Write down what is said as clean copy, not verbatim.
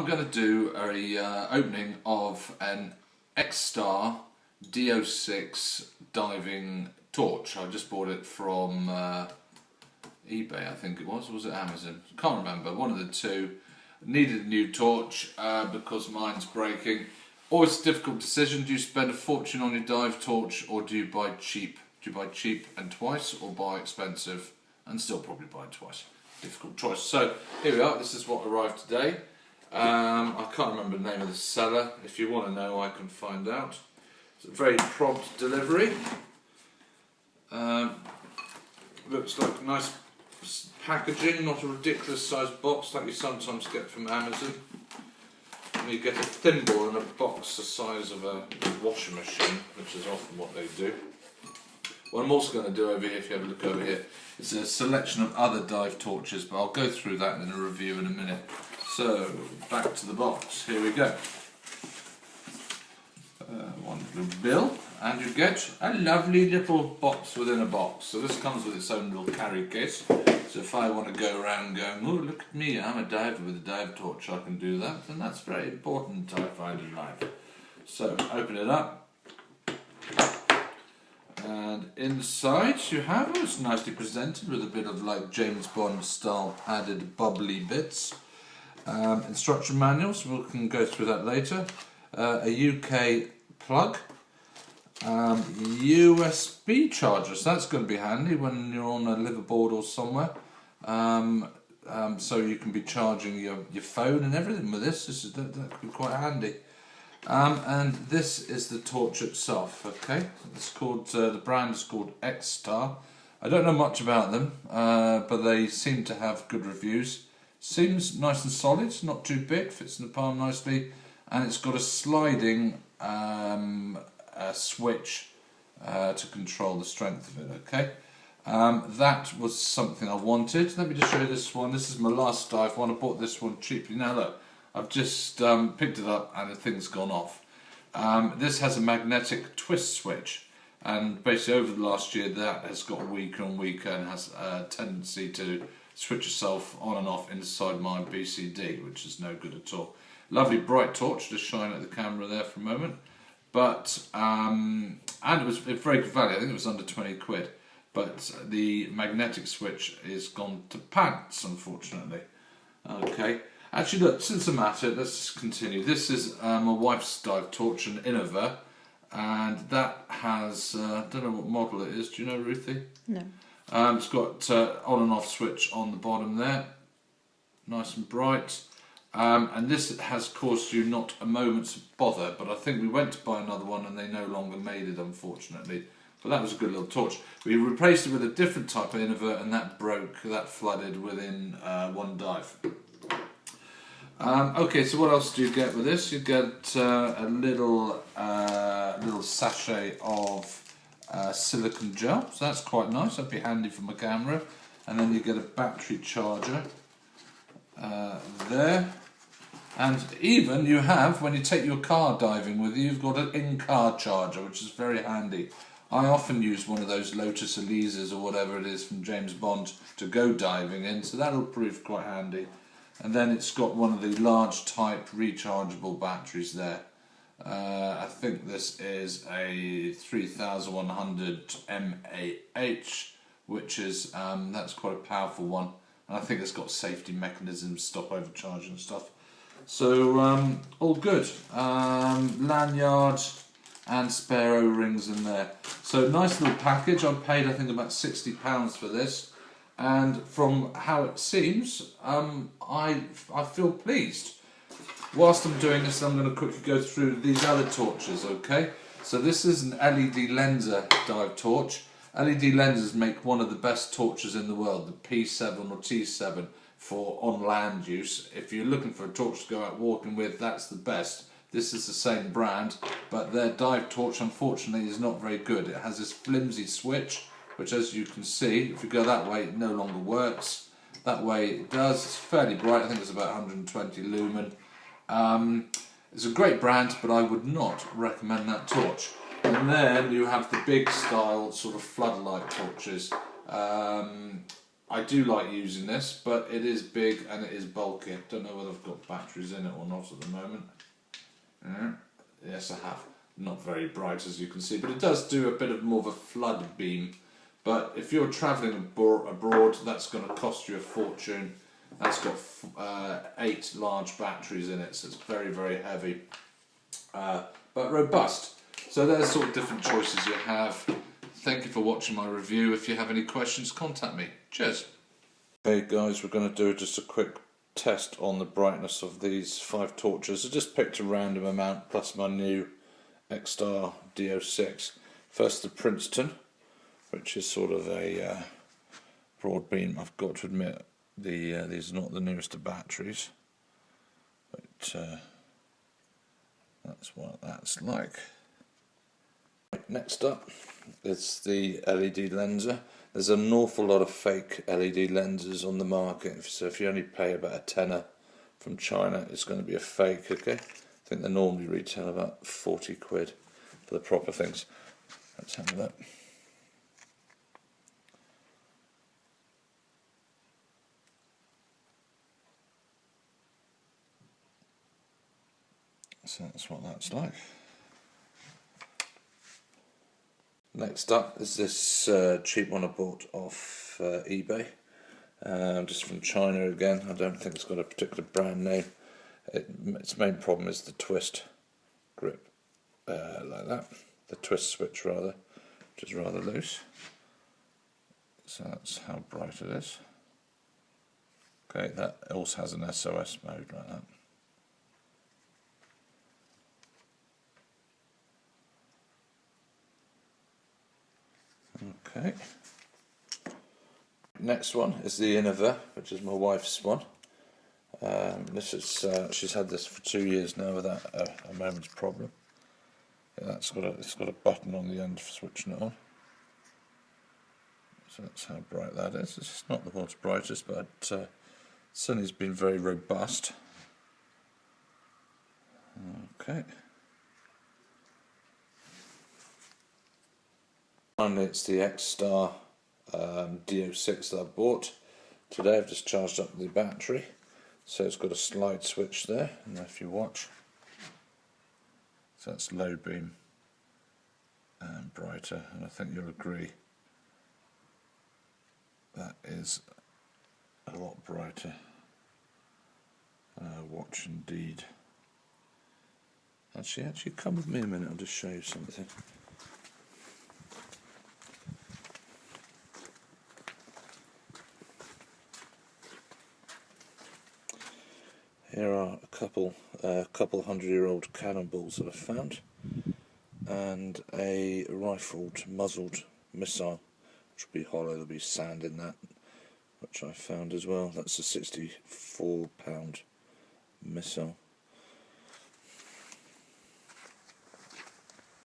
going to do a opening of an Xtar D06 diving torch. I just bought it from eBay, I think it was. Or was it Amazon? Can't remember. One of the two. Needed a new torch because mine's breaking. Always a difficult decision. Do you spend a fortune on your dive torch, or do you buy cheap? Do you buy cheap and twice, or buy expensive and still probably buy twice? Difficult choice. So here we are. This is what arrived today. I can't remember the name of the seller. If you want to know, I can find out. It's a very prompt delivery. Looks like nice packaging, not a ridiculous sized box like you sometimes get from Amazon. And you get a thimble in a box the size of a washing machine, which is often what they do. What I'm also going to do over here, if you have a look over here, is a selection of other dive torches, but I'll go through that in a review in a minute. So, back to the box, here we go. One little bill, and you get a lovely little box within a box. So this comes with its own little carry case. So if I want to go around going, oh look at me, I'm a diver with a dive torch, I can do that, and that's very important, I find, in life. So, open it up. And inside you have, oh, it's nicely presented with a bit of like James Bond style added bubbly bits. Instruction manuals, we can go through that later. A UK plug. USB charger, so that's going to be handy when you're on a liverboard or somewhere. So you can be charging your phone and everything with this. That could be quite handy. And this is the torch itself. Okay, it's called the brand is called Xtar. I don't know much about them, but they seem to have good reviews. Seems nice and solid. It's not too big. Fits in the palm nicely, and it's got a sliding switch to control the strength of it. Okay, that was something I wanted. Let me just show you this one. This is my last dive one. I bought this one cheaply. Now look. I've just picked it up and the thing's gone off. This has a magnetic twist switch, and basically over the last year that has got weaker and weaker and has a tendency to switch itself on and off inside my BCD, which is no good at all. Lovely bright torch, just shine at the camera there for a moment. But, and it was a very good value, I think it was under 20 quid. But the magnetic switch is gone to pants, unfortunately. Okay. Actually, look, since I'm at it, let's just continue. This is my wife's dive torch, an Innova, and that has, I don't know what model it is. Do you know, Ruthie? No. It's got on and off switch on the bottom there, nice and bright. And this has caused you not a moment's bother, but I think we went to buy another one and they no longer made it, unfortunately. But that was a good little torch. We replaced it with a different type of Innova, and that broke, that flooded within one dive. Okay, so what else do you get with this? You get a little sachet of silicone gel, so that's quite nice. That'd be handy for my camera. And then you get a battery charger there. And even you have, when you take your car diving with you, you've got an in-car charger, which is very handy. I often use one of those Lotus Elises or whatever it is from James Bond to go diving in, so that'll prove quite handy. And then it's got one of the large type rechargeable batteries there. I think this is a 3100 mAh, which is, that's quite a powerful one. And I think it's got safety mechanisms, stop overcharging and stuff. So, all good. Lanyards and spare O-rings in there. So, nice little package. I paid, I think, about £60 for this. And from how it seems, I feel pleased. Whilst I'm doing this, I'm going to quickly go through these other torches, okay? So this is an LED lenser dive torch. LED lensers make one of the best torches in the world, the P7 or T7 for on land use. If you're looking for a torch to go out walking with, that's the best. This is the same brand, but their dive torch, unfortunately, is not very good. It has this flimsy switch, which, as you can see, if you go that way, it no longer works. That way it does. It's fairly bright. I think it's about 120 lumen. It's a great brand, but I would not recommend that torch. And then you have the big style sort of floodlight torches. I do like using this, but it is big and it is bulky. I don't know whether I've got batteries in it or not at the moment. Yes, I have. Not very bright, as you can see, but it does do a bit of more of a flood beam. But if you're travelling abroad, that's going to cost you a fortune. That's got 8 large batteries in it, so it's very, very heavy, but robust. So there's sort of different choices you have. Thank you for watching my review. If you have any questions, contact me. Cheers. Okay guys, we're going to do just a quick test on the brightness of these 5 torches. I just picked a random amount plus my new Xtar D06. First the Princeton, which is sort of a broad beam. I've got to admit these are not the newest of batteries, but that's what that's like. Next up is the LED lenser. There's an awful lot of fake LED lenses on the market, so if you only pay about a tenner from China, it's going to be a fake, okay? I think they normally retail about 40 quid for the proper things. Let's have a look. So that's what that's like. Next up is this cheap one I bought off eBay, just from China again. I don't think it's got a particular brand name. Its main problem is the twist grip, like that. The twist switch rather, which is rather loose. So that's how bright it is. Okay, that also has an SOS mode like that. Okay. Next one is the intova, which is my wife's one. This is she's had this for 2 years now without a moment's problem. Yeah, it's got a button on the end for switching it on. So that's how bright that is. It's not the world's brightest, but certainly has been very robust. Okay. Finally, it's the Xtar D06 that I bought today. I've just charged up the battery, so it's got a slide switch there, and if you watch, so that's low beam and brighter, and I think you'll agree that is a lot brighter. Watch indeed. Actually, come with me a minute. I'll just show you something. Here are a couple 100-year-old cannonballs that I found, and a rifled, muzzled missile, which will be hollow. There'll be sand in that, which I found as well. That's a 64-pound missile.